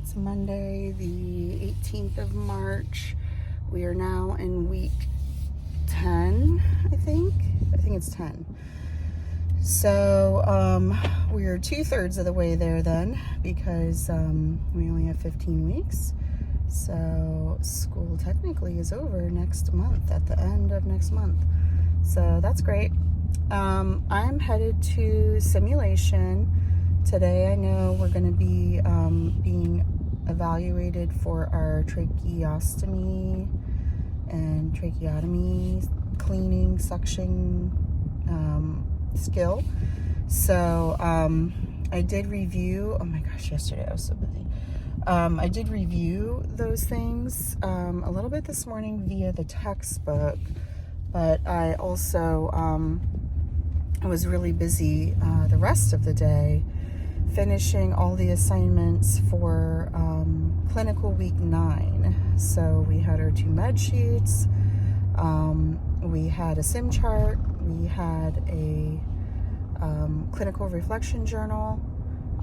It's Monday, the 18th of March. We are now in week 10, I think. I think it's 10. So, we are 2/3 of the way there then, because we only have 15 weeks. So, school technically is over next month, at the end of next month. So, that's great. I'm headed to simulation. Today I know we're going to be being evaluated for our tracheostomy and tracheotomy cleaning, suction skill. So I did review, oh my gosh, yesterday I was so busy. I did review those things a little bit this morning via the textbook, but I also I was really busy the rest of the day finishing all the assignments for clinical week 9. So we had our 2 med sheets, we had a sim chart, we had a clinical reflection journal.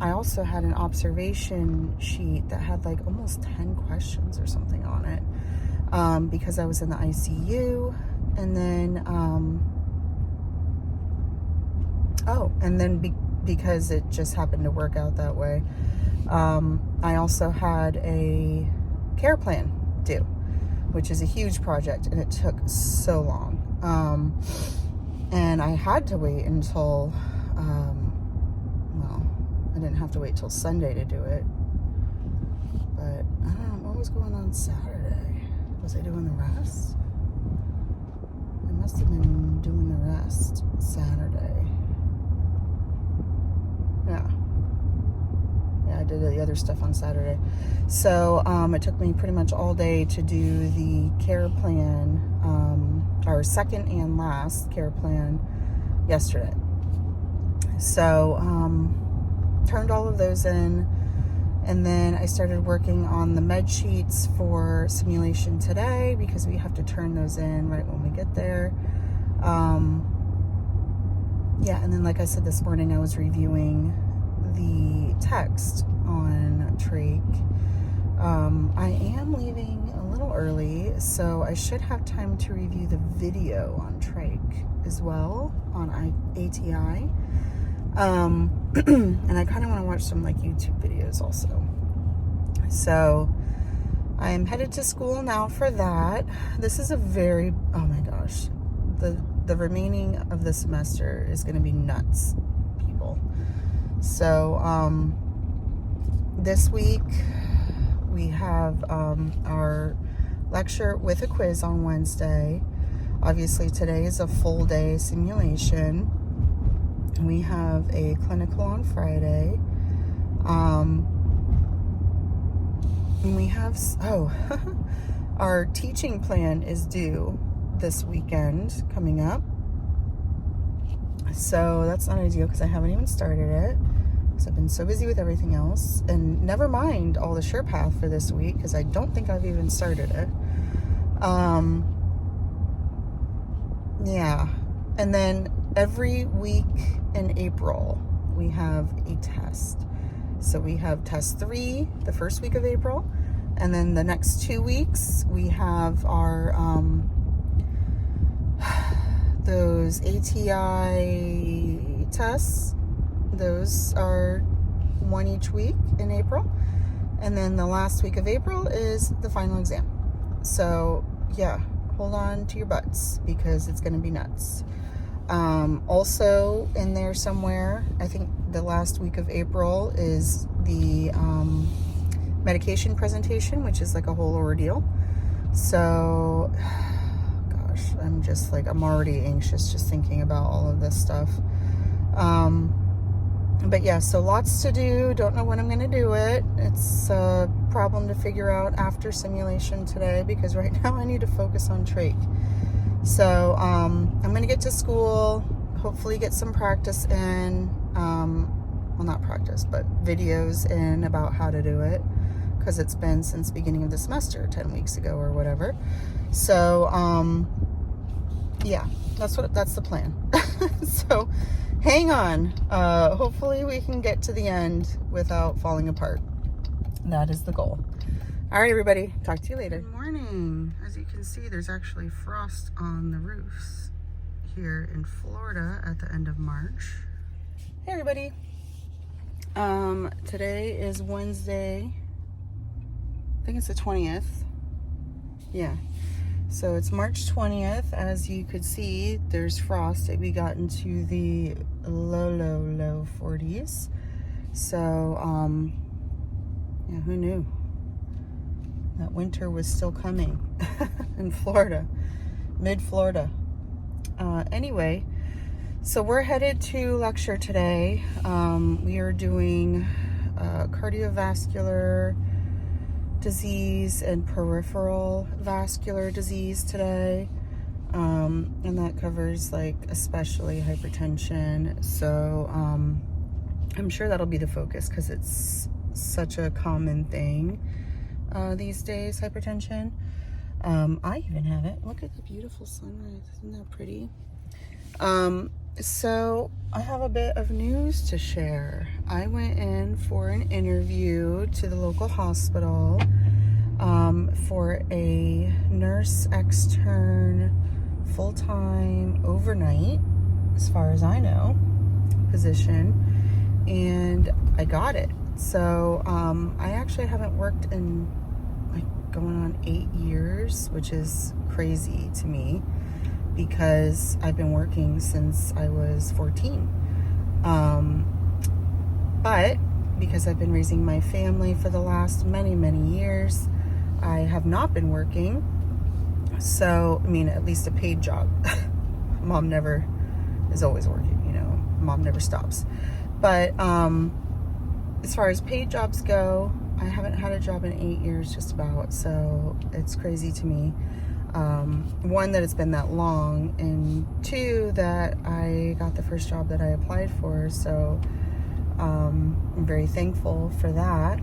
I also had an observation sheet that had like almost 10 questions or something on it, because I was in the ICU. And then because it just happened to work out that way, I also had a care plan due, which is a huge project, and it took so long. And I had to wait until, well, I didn't have to wait till Sunday to do it, but I don't know, what was going on Saturday? Was I doing the rest? I must have been doing the rest Saturday. Yeah, I did the other stuff on Saturday. So it took me pretty much all day to do the care plan, our second and last care plan yesterday. So turned all of those in, and then I started working on the med sheets for simulation today, because we have to turn those in right when we get there. Yeah, and then like I said this morning, I was reviewing the text on trach. I am leaving a little early, so I should have time to review the video on trach as well on ATI. And I kind of want to watch some like YouTube videos also. So I am headed to school now for that. This is a very, oh my gosh, the remaining of the semester is going to be nuts, people. So this week we have our lecture with a quiz on Wednesday. Obviously today is a full day simulation. We have a clinical on Friday. And we have, our teaching plan is due this weekend coming up. So that's not ideal because I haven't even started it, because I've been so busy with everything else. And never mind all the SurePath for this week, because I don't think I've even started it. Yeah. And then every week in April, we have a test. So we have test 3 the first week of April. And then the next 2 weeks, we have our, those ATI tests. Those are 1 each week in April. And then the last week of April is the final exam. So yeah, hold on to your butts, because it's going to be nuts. Also in there somewhere, I think the last week of April is the medication presentation, which is like a whole ordeal. So gosh, I'm already anxious just thinking about all of this stuff. But yeah, so lots to do. Don't know when I'm going to do it. It's a problem to figure out after simulation today, because right now I need to focus on trach. So I'm going to get to school, hopefully get some practice in, well, not practice, but videos in about how to do it, because it's been since beginning of the semester, 10 weeks ago or whatever. So yeah, that's the plan. So hang on. Hopefully we can get to the end without falling apart. That is the goal. All right, everybody. Talk to you later. Good morning. As you can see, there's actually frost on the roofs here in Florida at the end of March. Hey, everybody. Today is Wednesday. I think it's the 20th. Yeah. So it's March 20th. As you could see, there's frost. We got into the low 40s. So, yeah, who knew that winter was still coming in Florida, mid-Florida. Anyway, so we're headed to lecture today. We are doing cardiovascular disease and peripheral vascular disease today. And that covers like especially hypertension. So I'm sure that'll be the focus because it's such a common thing these days, hypertension. I even have it. Look at the beautiful sunrise. Isn't that pretty? So I have a bit of news to share. I went in for an interview to the local hospital for a nurse extern full-time overnight, as far as I know, position, and I got it. So I actually haven't worked in like going on 8 years, which is crazy to me because I've been working since I was 14. But because I've been raising my family for the last many years, I have not been working. So, I mean, at least a paid job. Mom never is always working, you know. Mom never stops. But as far as paid jobs go, I haven't had a job in 8 years just about. So it's crazy to me. One, that it's been that long, and two, that I got the first job that I applied for. So I'm very thankful for that.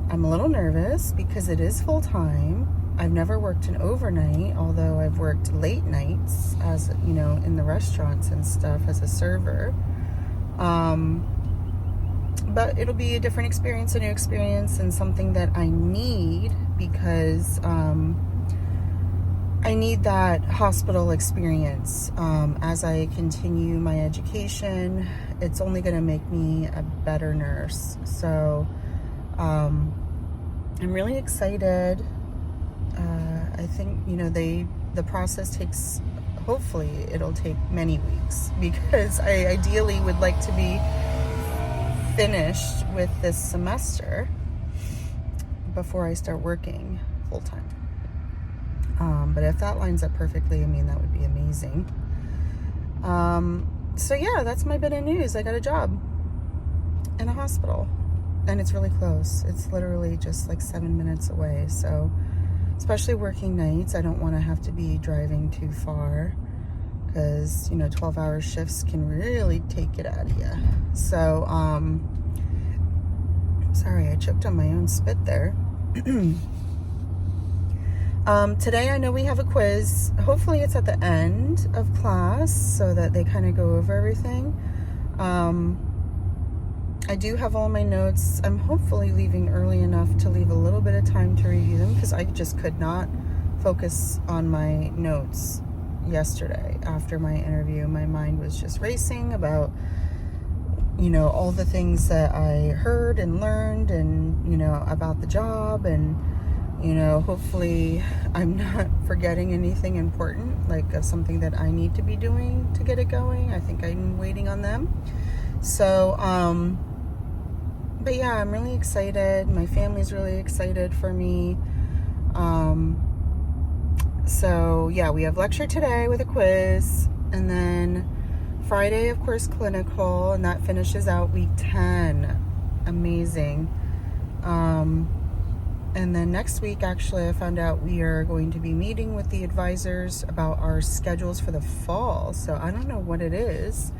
I'm a little nervous because it is full-time. I've never worked an overnight, although I've worked late nights as, you know, in the restaurants and stuff as a server. But it'll be a different experience, a new experience, and something that I need because I need that hospital experience. As I continue my education, it's only going to make me a better nurse. So I'm really excited. I think, you know, the process takes, hopefully it'll take many weeks, because I ideally would like to be finished with this semester before I start working full time. But if that lines up perfectly, I mean, that would be amazing. So yeah, that's my bit of news. I got a job in a hospital, and it's really close. It's literally just like 7 minutes away. So especially working nights, I don't want to have to be driving too far, because, you know, 12-hour shifts can really take it out of you. So, sorry, I choked on my own spit there. Today I know we have a quiz. Hopefully it's at the end of class so that they kind of go over everything. I do have all my notes. I'm hopefully leaving early enough to leave a little bit of time to review them, because I just could not focus on my notes yesterday after my interview. My mind was just racing about, you know, all the things that I heard and learned, and, you know, about the job, and, you know, hopefully I'm not forgetting anything important, like something that I need to be doing to get it going. I think I'm waiting on them. So, but yeah, I'm really excited. My family's really excited for me. So yeah, we have lecture today with a quiz, and then Friday, of course, clinical, and that finishes out week 10. Amazing. And then next week, actually, I found out we are going to be meeting with the advisors about our schedules for the fall. So I don't know what it is.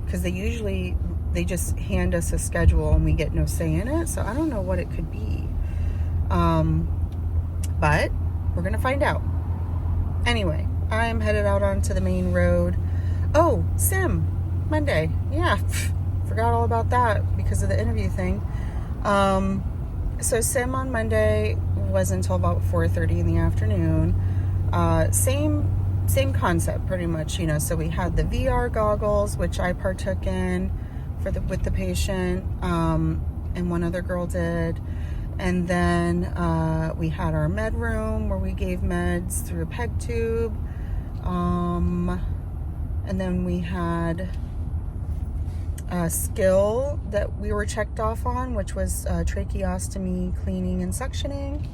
Because they just hand us a schedule and we get no say in it. So I don't know what it could be. But we're going to find out. Anyway, I'm headed out onto the main road. Oh, Sim, Monday. Yeah, forgot all about that because of the interview thing. So sim on Monday was until about 4:30 in the afternoon. Same concept pretty much, you know. So we had the VR goggles, which I partook in with the patient, and one other girl did. And then we had our med room where we gave meds through a PEG tube. And then we had a skill that we were checked off on, which was tracheostomy, cleaning, and suctioning.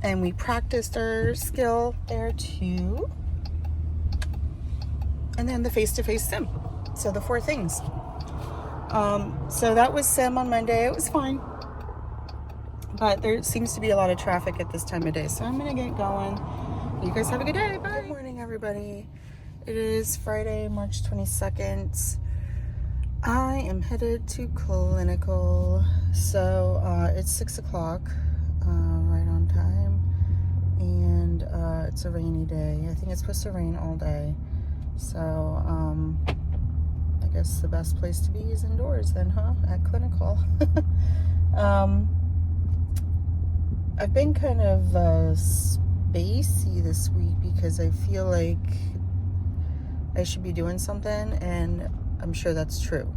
And we practiced our skill there too. And then the face-to-face sim. So the 4 things. So that was sim on Monday. It was fine. But there seems to be a lot of traffic at this time of day. So I'm going to get going. You guys have a good day. Bye. Good morning, everybody. It is Friday, March 22nd. I am headed to clinical. So it's 6 o'clock, right on time. And it's a rainy day. I think it's supposed to rain all day. So I guess the best place to be is indoors then, huh? At clinical. I've been kind of spacey this week because I feel like I should be doing something, and I'm sure that's true.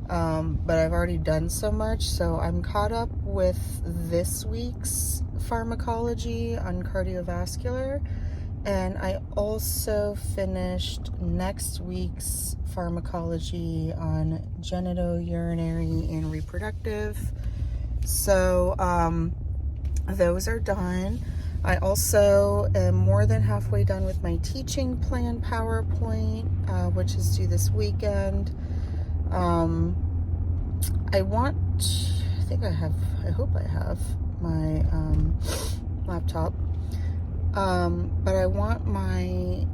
But I've already done so much, so I'm caught up with this week's pharmacology on cardiovascular, and I also finished next week's pharmacology on genitourinary and reproductive. So those are done. I also am more than halfway done with my teaching plan PowerPoint, which is due this weekend. I hope I have my laptop. But I want my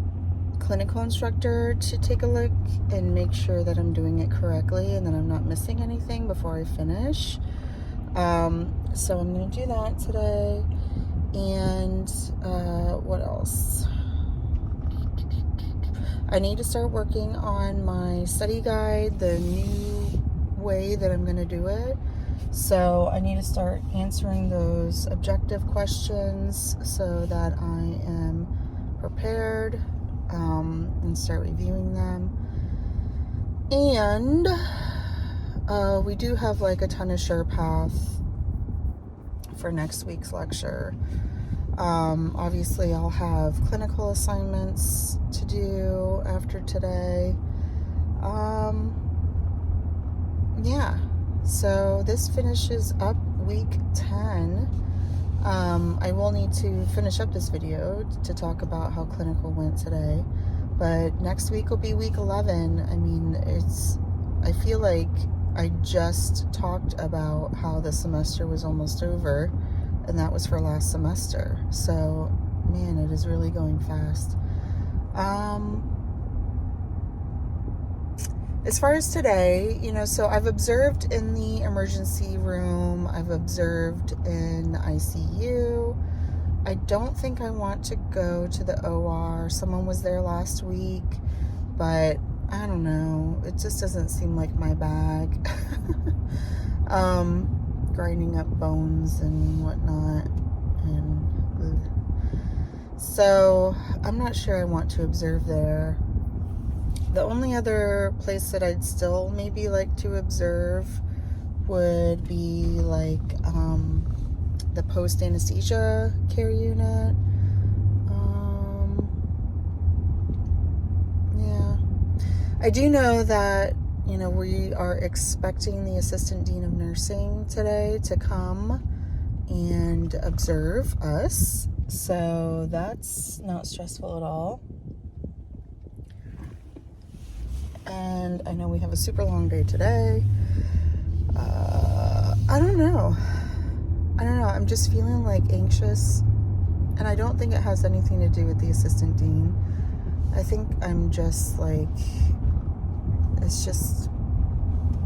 clinical instructor to take a look and make sure that I'm doing it correctly and that I'm not missing anything before I finish. So I'm going to do that today. And what else? I need to start working on my study guide, the new way that I'm going to do it. So I need to start answering those objective questions so that I am prepared, and start reviewing them. And we do have like a ton of SurePath for next week's lecture. Obviously I'll have clinical assignments to do after today. Yeah, so this finishes up week 10. I will need to finish up this video to talk about how clinical went today, but next week will be week 11. I mean, I feel like I just talked about how the semester was almost over, and that was for last semester. So, man, it is really going fast. As far as today, so I've observed in the emergency room, I've observed in the ICU. I don't think I want to go to the OR. Someone was there last week, but I don't know. It just doesn't seem like my bag. Grinding up bones and whatnot. So I'm not sure I want to observe there. The only other place that I'd still maybe like to observe would be like the post-anesthesia care unit. Yeah. I do know that, we are expecting the assistant dean of nursing today to come and observe us. So that's not stressful at all. And I know we have a super long day today. I don't know. I'm just feeling like anxious. And I don't think it has anything to do with the assistant dean. I think I'm just like, it's just,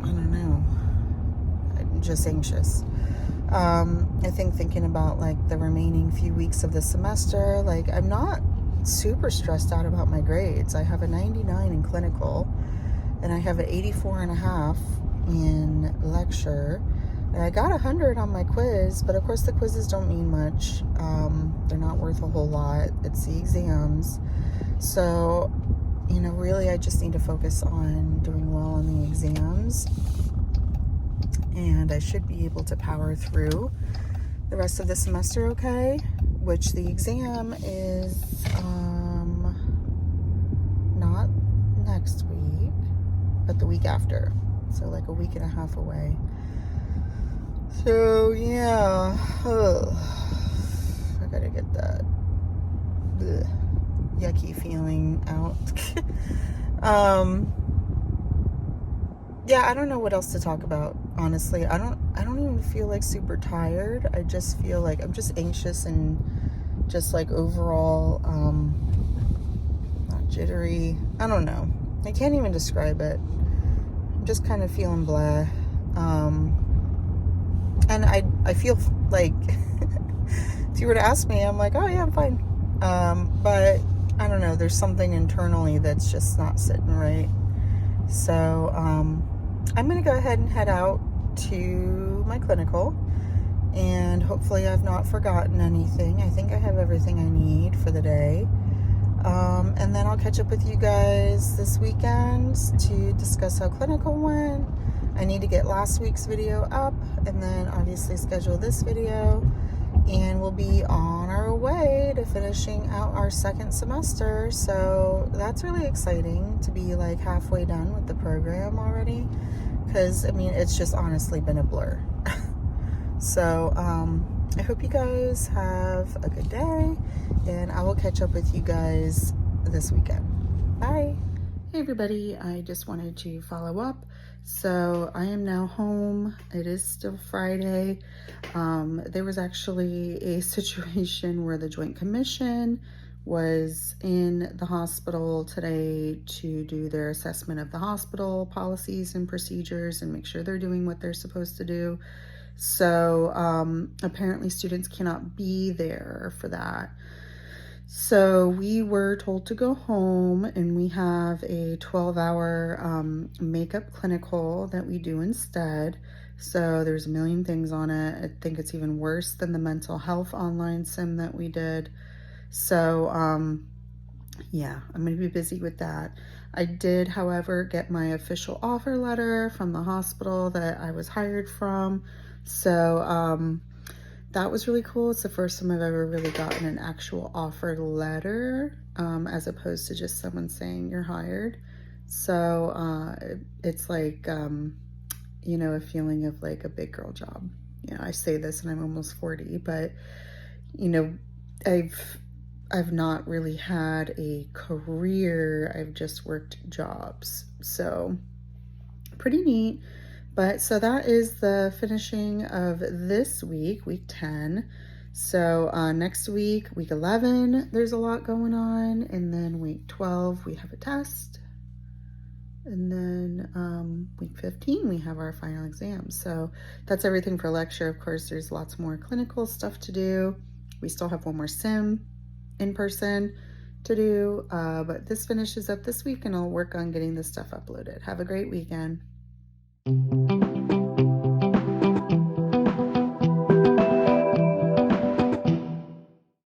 I don't know. I'm just anxious. I think thinking about like the remaining few weeks of the semester, like I'm not super stressed out about my grades. I have a 99 in clinical and I have an 84.5 in lecture. And I got 100 on my quiz, but of course the quizzes don't mean much. They're not worth a whole lot. It's the exams. So, you know, really I just need to focus on doing well on the exams. And I should be able to power through the rest of the semester okay, which the exam is not next week, but the week after. So like a week and a half away. So yeah, I gotta get that yucky feeling out. Yeah, I don't know what else to talk about, honestly. I don't even feel like super tired. I just feel like I'm just anxious and just like overall not jittery. I don't know. I can't even describe it. I'm just kind of feeling blah. And I feel like if you were to ask me, I'm like, oh yeah, I'm fine. But I don't know, there's something internally that's just not sitting right. So I'm gonna go ahead and head out to my clinical, and hopefully I've not forgotten anything. I think I have everything I need for the day. And then I'll catch up with you guys this weekend to discuss how clinical went. I need to get last week's video up and then obviously schedule this video, and we'll be on our way to finishing out our second semester. So that's really exciting to be like halfway done with the program already, because I mean it's just honestly been a blur. So I hope you guys have a good day, and I will catch up with you guys this weekend. Bye. Hey everybody, I just wanted to follow up. So I am now home. It is still Friday. There was actually a situation where the Joint Commission was in the hospital today to do their assessment of the hospital policies and procedures and make sure they're doing what they're supposed to do. So apparently students cannot be there for that. So we were told to go home, and we have a 12-hour makeup clinical that we do instead. So there's a million things on it. I think it's even worse than the mental health online sim that we did. So yeah, I'm gonna be busy with that. I did, however, get my official offer letter from the hospital that I was hired from. So that was really cool. It's the first time I've ever really gotten an actual offer letter, as opposed to just someone saying you're hired. So it's like, you know, a feeling of like a big girl job. You know, I say this and I'm almost 40, but you know, I've not really had a career. I've just worked jobs. So pretty neat. But so that is the finishing of this week, week 10. So next week, week 11, there's a lot going on. And then week 12, we have a test. And then week 15, we have our final exam. So that's everything for lecture. Of course, there's lots more clinical stuff to do. We still have one more sim in person to do. But this finishes up this week, and I'll work on getting this stuff uploaded. Have a great weekend.